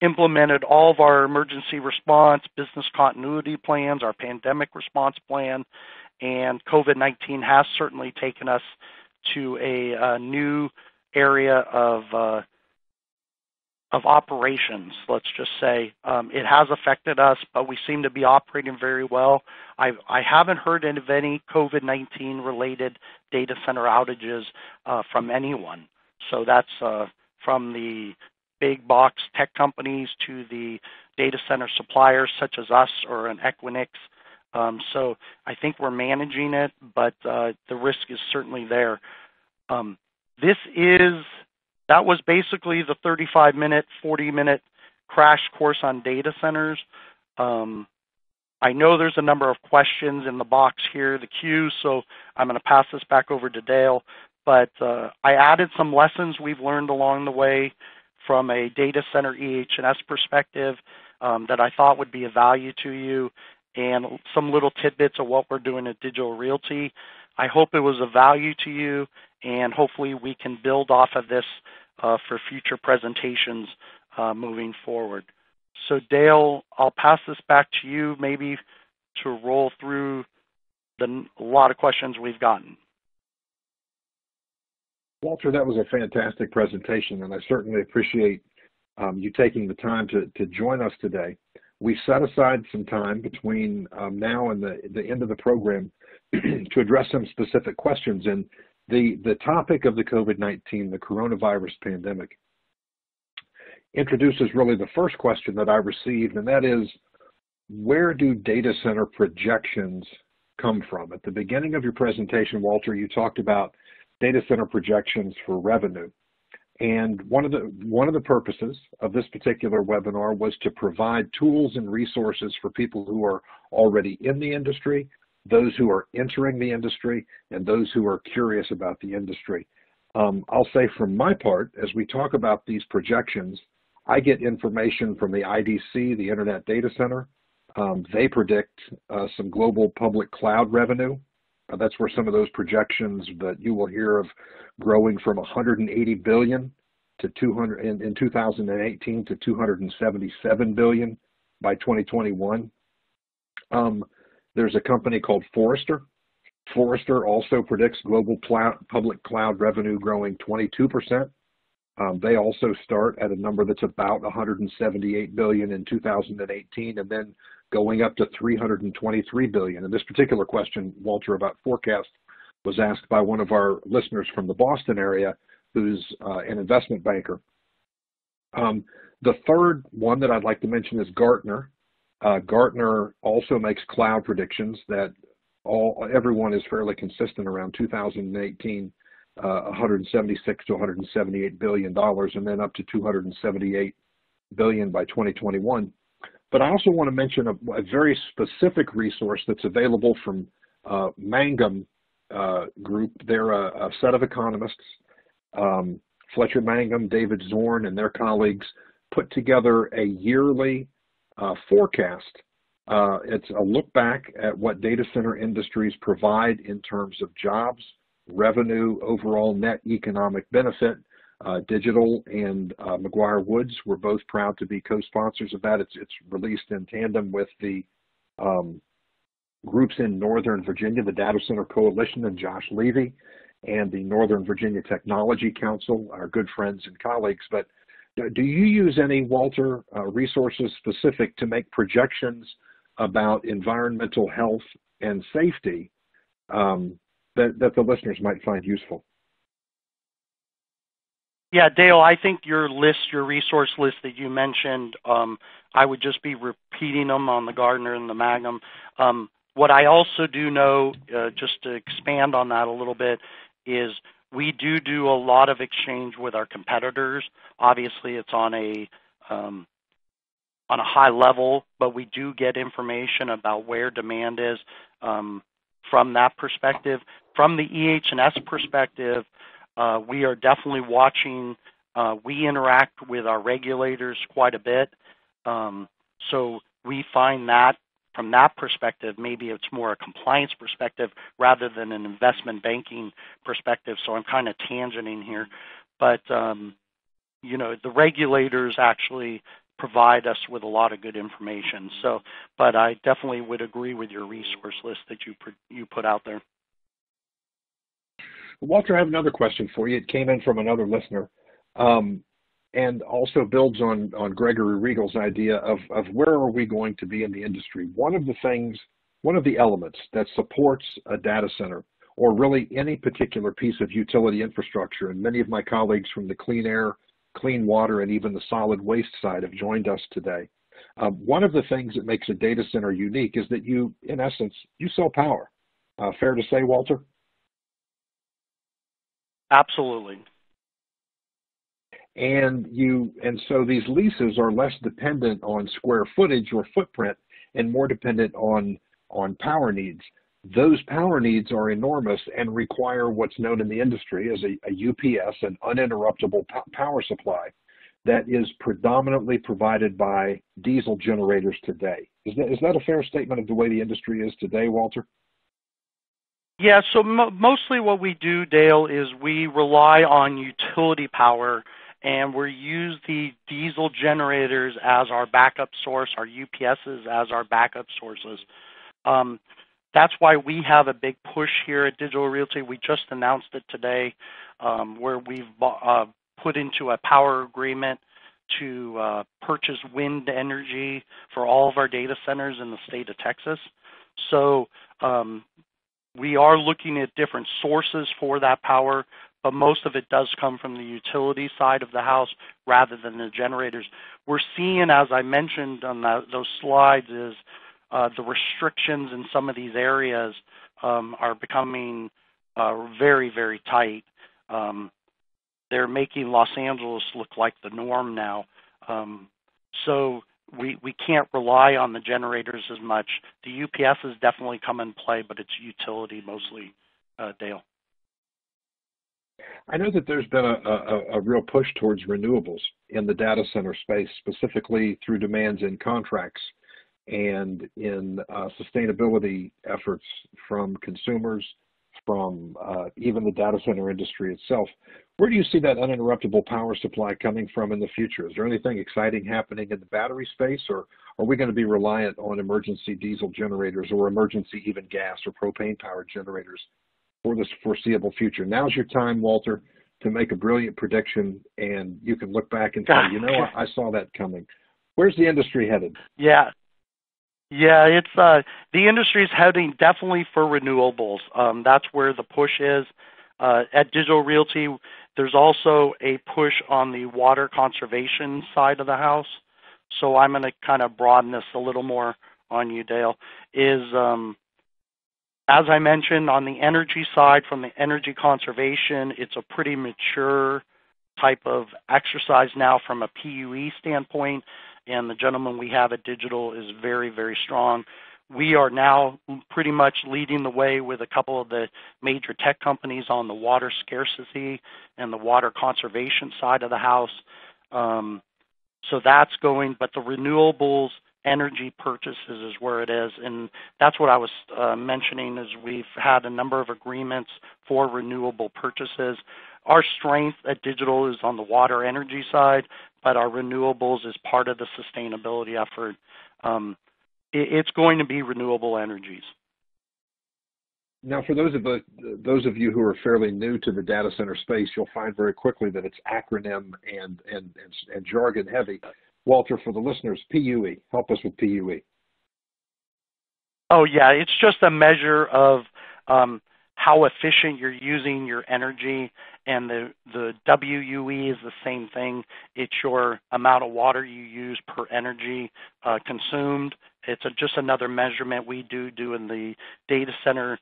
implemented all of our emergency response, business continuity plans, our pandemic response plan, and COVID-19 has certainly taken us to a new area of operations, let's just say. It has affected us, but we seem to be operating very well. I haven't heard of any COVID-19 related data center outages from anyone. So that's from the big box tech companies to the data center suppliers such as us or an Equinix. So I think we're managing it, but the risk is certainly there. That was basically the 35-minute, 40-minute crash course on data centers. I know there's a number of questions in the box here, the queue, so I'm going to pass this back over to Dale. but I added some lessons we've learned along the way from a data center EH&S perspective that I thought would be of value to you, and some little tidbits of what we're doing at Digital Realty. I hope it was of value to you, and hopefully we can build off of this for future presentations moving forward. So Dale, I'll pass this back to you maybe to roll through a lot of questions we've gotten. Walter, that was a fantastic presentation, and I certainly appreciate you taking the time to join us today. We set aside some time between now and the end of the program to address some specific questions. And the topic of the COVID-19, the coronavirus pandemic, introduces really the first question that I received, and that is, where do data center projections come from? At the beginning of your presentation, Walter, you talked about data center projections for revenue. And one of the purposes of this particular webinar was to provide tools and resources for people who are already in the industry, those who are entering the industry, and those who are curious about the industry. I'll say from my part, as we talk about these projections, I get information from the IDC, the Internet Data Center. They predict some global public cloud revenue. That's where some of those projections that you will hear of growing from 180 billion to 200 in 2018 to 277 billion by 2021. There's a company called Forrester. Forrester also predicts global public cloud revenue growing 22%. They also start at a number that's about 178 billion in 2018, and then going up to 323 billion. And this particular question, Walter, about forecast was asked by one of our listeners from the Boston area, who's an investment banker. The third one that I'd like to mention is Gartner. Gartner also makes cloud predictions that everyone is fairly consistent around 2018, 176 to 178 billion dollars, and then up to 278 billion by 2021. But I also want to mention a very specific resource that's available from Mangum Group. They're a set of economists. Fletcher Mangum, David Zorn, and their colleagues put together a yearly forecast. It's a look back at what data center industries provide in terms of jobs, revenue, overall net economic benefit. Digital and McGuireWoods were both proud to be co-sponsors of that. It's released in tandem with the groups in Northern Virginia, the Data Center Coalition and Josh Levy, and the Northern Virginia Technology Council, our good friends and colleagues. But do you use any, Walter, resources specific to make projections about environmental health and safety that the listeners might find useful? Yeah, Dale, I think your resource list that you mentioned, I would just be repeating them on the Gartner and the Mangum. What I also do know, just to expand on that a little bit, is we do a lot of exchange with our competitors. Obviously, it's on a high level, but we do get information about where demand is from that perspective. From the EH&S perspective, we are definitely watching. We interact with our regulators quite a bit. So we find that from that perspective, maybe it's more a compliance perspective rather than an investment banking perspective. So I'm kind of tangenting here. But, the regulators actually provide us with a lot of good information. So, but I definitely would agree with your resource list that you put out there. Walter, I have another question for you. It came in from another listener and also builds on Gregory Riegle's idea of where are we going to be in the industry. One of the elements that supports a data center, or really any particular piece of utility infrastructure, and many of my colleagues from the clean air, clean water, and even the solid waste side have joined us today. One of the things that makes a data center unique is that you, in essence, you sell power. Fair to say, Walter? Absolutely. And so these leases are less dependent on square footage or footprint and more dependent on power needs. those power needs are enormous and require what's known in the industry as a UPS, an uninterruptible power supply, that is predominantly provided by diesel generators today. Is that a fair statement of the way the industry is today, Walter? Yeah, so mostly what we do, Dale, is we rely on utility power, and we use the diesel generators as our backup source, our UPSs as our backup sources. That's why we have a big push here at Digital Realty. We just announced it today, where we've put into a power agreement to purchase wind energy for all of our data centers in the state of Texas. So we are looking at different sources for that power, but most of it does come from the utility side of the house rather than the generators. We're seeing, as I mentioned on those slides, is the restrictions in some of these areas are becoming very, very tight. They're making Los Angeles look like the norm now. So we can't rely on the generators as much. The UPS has definitely come in play, but it's utility mostly, Dale. I know that there's been a real push towards renewables in the data center space, specifically through demands in contracts and in sustainability efforts from consumers, from even the data center industry itself. Where do you see that uninterruptible power supply coming from in the future? Is there anything exciting happening in the battery space, or are we going to be reliant on emergency diesel generators or emergency even gas or propane powered generators for this foreseeable future? Now's your time, Walter, to make a brilliant prediction, and you can look back and say, I saw that coming. Where's the industry headed? Yeah, it's the industry is heading definitely for renewables. That's where the push is. At Digital Realty, there's also a push on the water conservation side of the house. So I'm going to kind of broaden this a little more on you, Dale. As I mentioned, on the energy side, from the energy conservation, it's a pretty mature type of exercise now from a PUE standpoint. And the gentleman we have at Digital is very, very strong. We are now pretty much leading the way with a couple of the major tech companies on the water scarcity and the water conservation side of the house. So that's going, but the renewables energy purchases is where it is. And that's what I was mentioning is we've had a number of agreements for renewable purchases. Our strength at Digital is on the water energy side, but our renewables is part of the sustainability effort. It's going to be renewable energies. Now, for those of you who are fairly new to the data center space, you'll find very quickly that it's acronym and jargon heavy. Walter, for the listeners, PUE. Help us with PUE. Oh, yeah. It's just a measure of how efficient you're using your energy, and the WUE is the same thing. It's your amount of water you use per energy consumed. It's just another measurement we do in the data center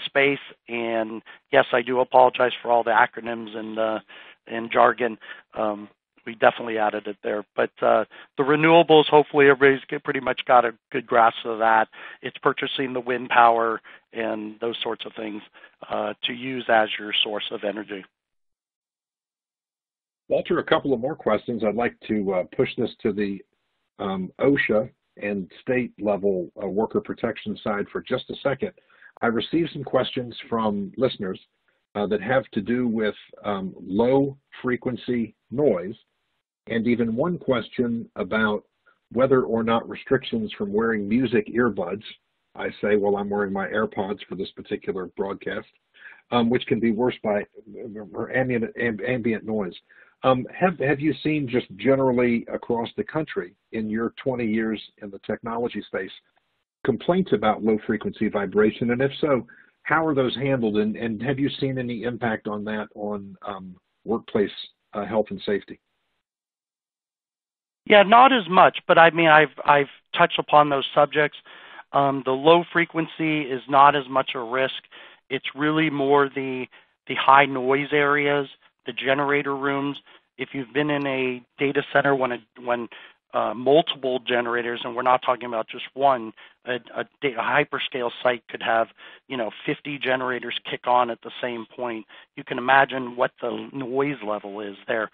space. And yes, I do apologize for all the acronyms and jargon. We definitely added it there. But the renewables, hopefully everybody's pretty much got a good grasp of that. It's purchasing the wind power and those sorts of things to use as your source of energy. Walter, a couple of more questions. I'd like to push this to the OSHA and state level worker protection side for just a second. I received some questions from listeners that have to do with low frequency noise, and even one question about whether or not restrictions from wearing music earbuds, I say, well, I'm wearing my AirPods for this particular broadcast, which can be worse by ambient noise. Have you seen just generally across the country in your 20 years in the technology space complaints about low frequency vibration? And if so, how are those handled? And have you seen any impact on that on workplace health and safety? Yeah, not as much, but I mean, I've touched upon those subjects. The low frequency is not as much a risk. It's really more the high noise areas, the generator rooms. If you've been in a data center when multiple generators, and we're not talking about just one. A hyperscale site could have, 50 generators kick on at the same point. You can imagine what the noise level is there.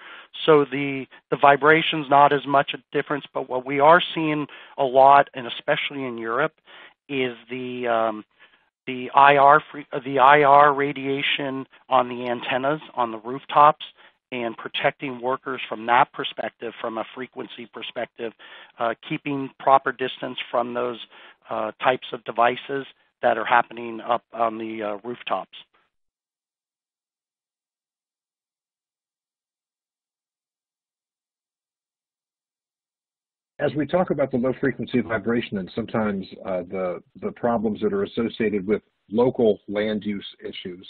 So the vibration's not as much a difference, but what we are seeing a lot, and especially in Europe, is the IR radiation on the antennas on the rooftops, and protecting workers from that perspective, from a frequency perspective, keeping proper distance from those types of devices that are happening up on the rooftops. As we talk about the low frequency vibration and sometimes the problems that are associated with local land use issues,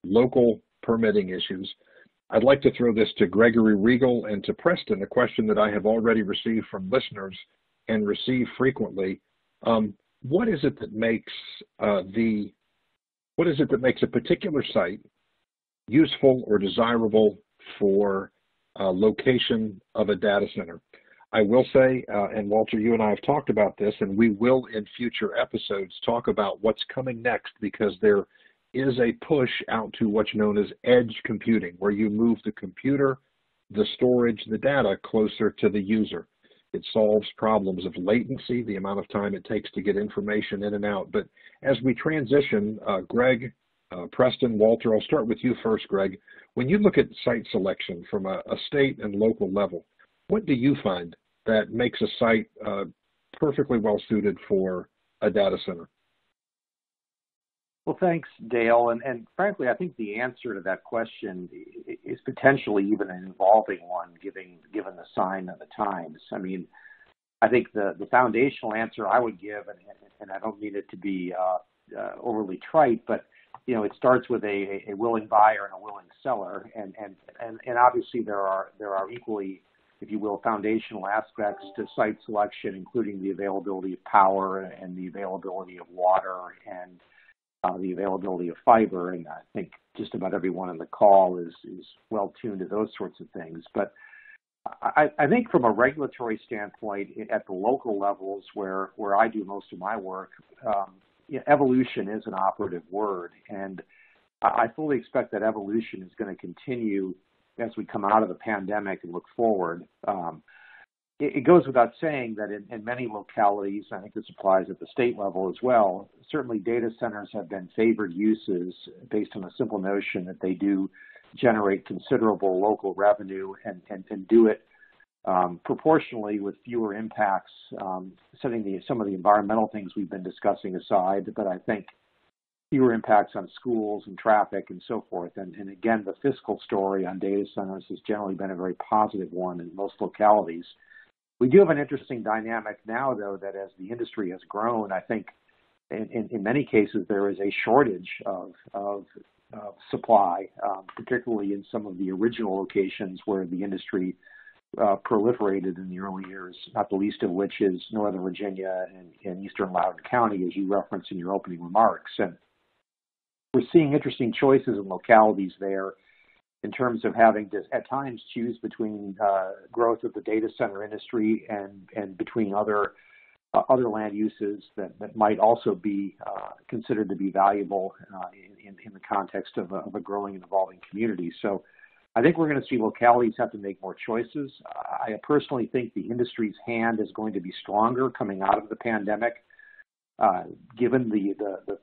local permitting issues, I'd like to throw this to Gregory, Riegle, and to Preston, a question that I have already received from listeners and receive frequently. What is it that makes a particular site useful or desirable for location of a data center? I will say, and Walter, you and I have talked about this, and we will in future episodes talk about what's coming next, because there is a push out to what's known as edge computing, where you move the computer, the storage, the data closer to the user. It solves problems of latency, the amount of time it takes to get information in and out. But as we transition, Greg, Preston, Walter, I'll start with you first, Greg. When you look at site selection from a state and local level, what do you find that makes a site perfectly well suited for a data center? Well, thanks, Dale. And frankly, I think the answer to that question is potentially even an evolving one, given the sign of the times. I mean, I think the foundational answer I would give, and I don't mean it to be overly trite, but it starts with a willing buyer and a willing seller, and obviously there are equally, if you will, foundational aspects to site selection, including the availability of power and the availability of water and the availability of fiber. And I think just about everyone on the call is well tuned to those sorts of things. But I think from a regulatory standpoint, at the local levels where I do most of my work, evolution is an operative word. And I fully expect that evolution is going to continue as we come out of the pandemic and look forward. It goes without saying that in many localities, I think this applies at the state level as well, certainly data centers have been favored uses based on a simple notion that they do generate considerable local revenue and do it proportionally with fewer impacts, setting some of the environmental things we've been discussing aside, but I think fewer impacts on schools and traffic and so forth. And again, the fiscal story on data centers has generally been a very positive one in most localities. We do have an interesting dynamic now, though, that as the industry has grown, I think in many cases there is a shortage of supply, particularly in some of the original locations where the industry proliferated in the early years, not the least of which is Northern Virginia and Eastern Loudoun County, as you referenced in your opening remarks. And we're seeing interesting choices in localities there in terms of having to, at times, choose between growth of the data center industry and between other land uses that might also be considered to be valuable in the context of a growing and evolving community. So I think we're going to see localities have to make more choices. I personally think the industry's hand is going to be stronger coming out of the pandemic, given the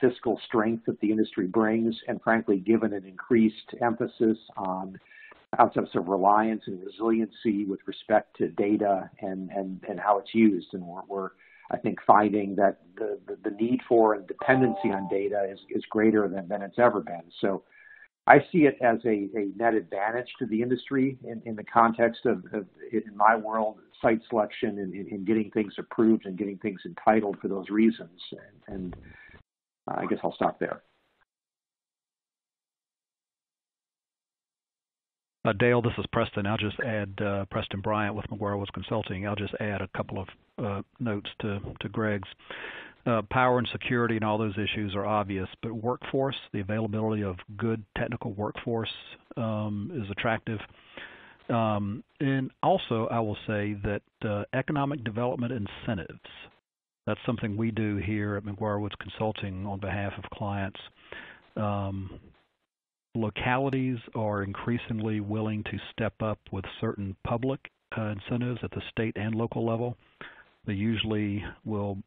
fiscal strength that the industry brings, and frankly, given an increased emphasis on concepts of reliance and resiliency with respect to data and how it's used. And we're I think, finding that the need for and dependency on data is greater than it's ever been. So I see it as a net advantage to the industry in the context of in my world, site selection and getting things approved and getting things entitled for those reasons. And I guess I'll stop there. Dale, this is Preston. I'll just add, Preston Bryant with McGuireWoods Consulting. I'll just add a couple of notes to Greg's. Power and security and all those issues are obvious, but workforce, the availability of good technical workforce is attractive. And also, I will say that economic development incentives, that's something we do here at McGuireWoods Consulting on behalf of clients. Localities are increasingly willing to step up with certain public incentives at the state and local level. They usually will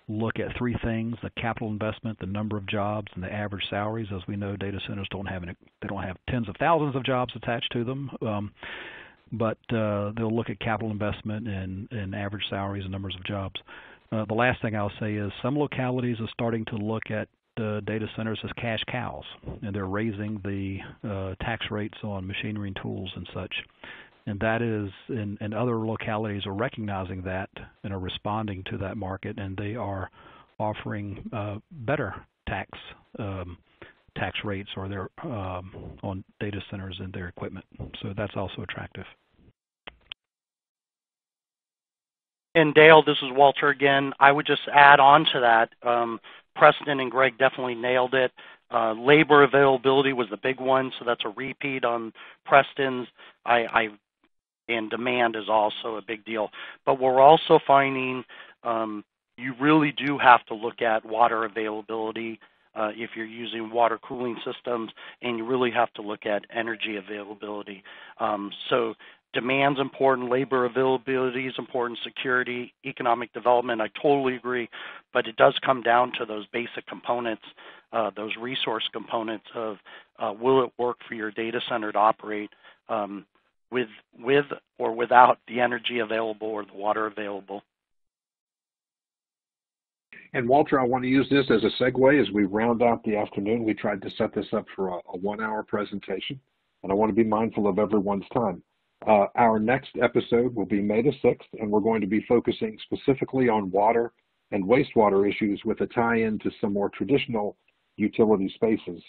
look at three things: the capital investment, the number of jobs, and the average salaries. As we know, data centers don't have tens of thousands of jobs attached to them, but they'll look at capital investment and average salaries and numbers of jobs. The last thing I'll say is some localities are starting to look at data centers as cash cows, and they're raising the tax rates on machinery and tools and such. And that is, and other localities are recognizing that and are responding to that market, and they are offering better tax rates or their on data centers and their equipment. So that's also attractive. And Dale, this is Walter again. I would just add on to that. Preston and Greg definitely nailed it. Labor availability was the big one, so that's a repeat on Preston's. And demand is also a big deal. But we're also finding you really do have to look at water availability if you're using water cooling systems, and you really have to look at energy availability. So demand's important, labor availability is important, security, economic development, I totally agree, but it does come down to those basic components, those resource components of will it work for your data center to operate with or without the energy available or the water available. And Walter, I want to use this as a segue as we round out the afternoon. We tried to set this up for a 1-hour presentation, and I want to be mindful of everyone's time. Our next episode will be May the 6th, and we're going to be focusing specifically on water and wastewater issues with a tie-in to some more traditional utility spaces.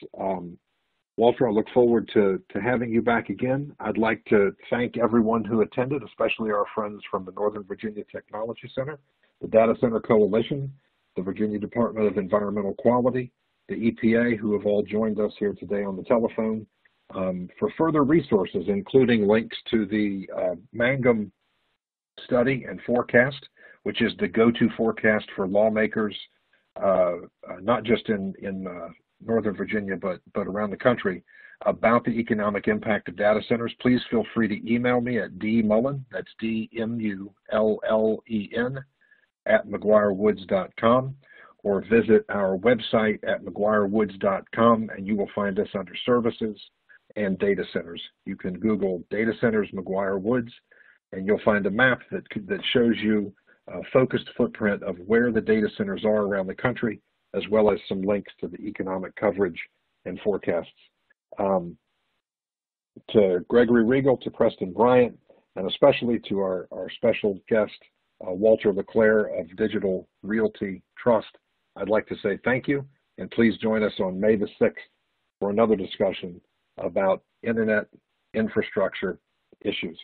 Walter, I look forward to having you back again. I'd like to thank everyone who attended, especially our friends from the Northern Virginia Technology Center, the Data Center Coalition, the Virginia Department of Environmental Quality, the EPA, who have all joined us here today on the telephone. For further resources, including links to the Mangum study and forecast, which is the go-to forecast for lawmakers, not just in Northern Virginia, but around the country, about the economic impact of data centers, please feel free to email me at dmullen, that's D-M-U-L-L-E-N, at McGuireWoods.com, or visit our website at McGuireWoods.com, and you will find us under Services and Data Centers. You can Google Data Centers McGuireWoods, and you'll find a map that shows you a focused footprint of where the data centers are around the country, as well as some links to the economic coverage and forecasts. To Gregory Riegle, to Preston Bryant, and especially to our special guest, Walter Leclerc of Digital Realty Trust, I'd like to say thank you, and please join us on May the 6th for another discussion about internet infrastructure issues.